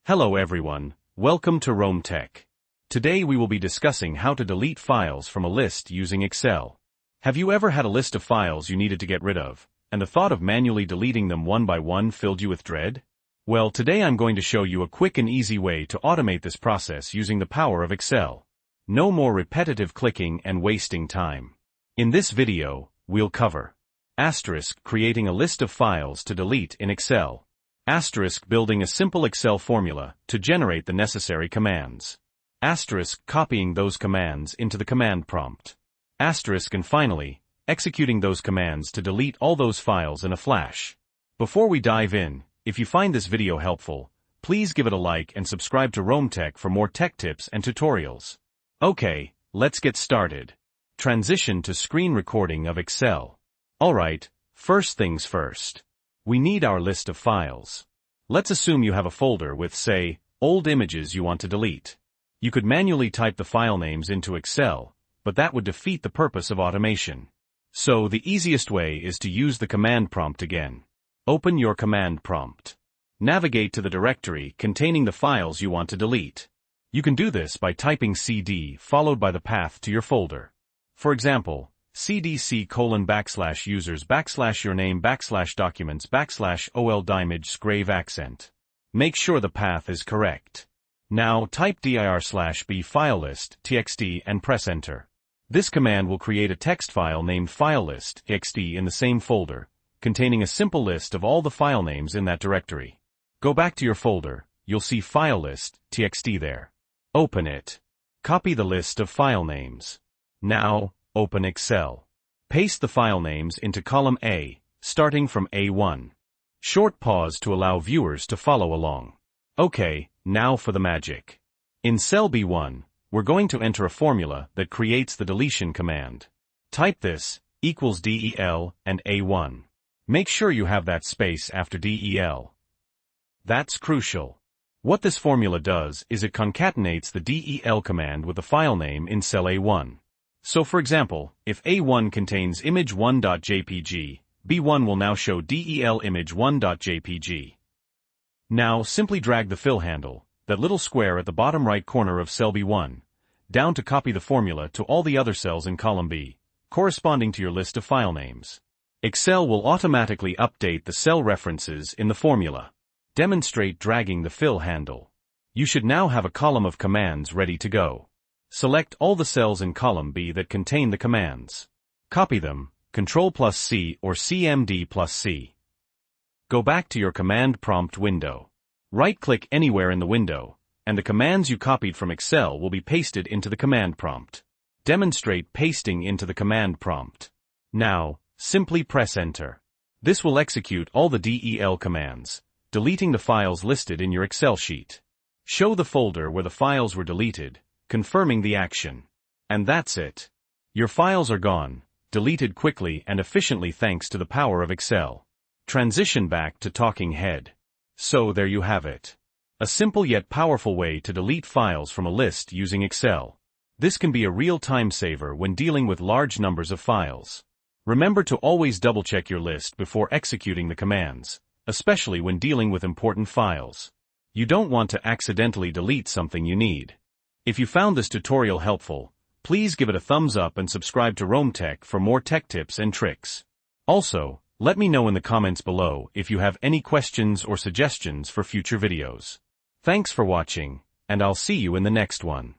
Hello everyone, welcome to Rome Tech. Today we will be discussing how to delete files from a list using Excel. Have you ever had a list of files you needed to get rid of, and the thought of manually deleting them one by one filled you with dread? Well, today I'm going to show you a quick and easy way to automate this process using the power of Excel. No more repetitive clicking and wasting time. In this video, we'll cover creating a list of files to delete in Excel. Building a simple Excel formula to generate the necessary commands. Copying those commands into the command prompt. And finally, executing those commands to delete all those files in a flash. Before we dive in, if you find this video helpful, please give it a like and subscribe to Rome Tech for more tech tips and tutorials. Okay, let's get started. Transition to screen recording of Excel. Alright, first things first. We need our list of files. Let's assume you have a folder with, say, old images you want to delete. You could manually type the file names into Excel, but that would defeat the purpose of automation. So the easiest way is to use the command prompt again. Open your command prompt. Navigate to the directory containing the files you want to delete. You can do this by typing cd followed by the path to your folder. For example, cdc:\yourname\documents\oldimage_accent. Make sure the path is correct. Now type dir/b filelist.txt and press enter. This command will create a text file named filelist.txt in the same folder, containing a simple list of all the file names in that directory. Go back to your folder, you'll see filelist.txt there. Open it. Copy the list of file names. Now, open Excel. Paste the file names into column A, starting from A1. Short pause to allow viewers to follow along. Okay, now for the magic. In cell B1, we're going to enter a formula that creates the deletion command. Type this, =del and A1. Make sure you have that space after del. That's crucial. What this formula does is it concatenates the del command with the file name in cell A1. So for example, if A1 contains image1.jpg, B1 will now show del image1.jpg. Now simply drag the fill handle, that little square at the bottom right corner of cell B1, down to copy the formula to all the other cells in column B, corresponding to your list of file names. Excel will automatically update the cell references in the formula. Demonstrate dragging the fill handle. You should now have a column of commands ready to go. Select all the cells in column B that contain the commands. Copy them, Ctrl+C or CMD+C. Go back to your command prompt window. Right-click anywhere in the window, and the commands you copied from Excel will be pasted into the command prompt. Demonstrate pasting into the command prompt. Now, simply press Enter. This will execute all the del commands, deleting the files listed in your Excel sheet. Show the folder where the files were deleted, confirming the action. And that's it. Your files are gone, deleted quickly and efficiently thanks to the power of Excel. Transition back to talking head. So there you have it. A simple yet powerful way to delete files from a list using Excel. This can be a real time saver when dealing with large numbers of files. Remember to always double-check your list before executing the commands, especially when dealing with important files. You don't want to accidentally delete something you need. If you found this tutorial helpful, please give it a thumbs up and subscribe to Rome Tech for more tech tips and tricks. Also, let me know in the comments below if you have any questions or suggestions for future videos. Thanks for watching, and I'll see you in the next one.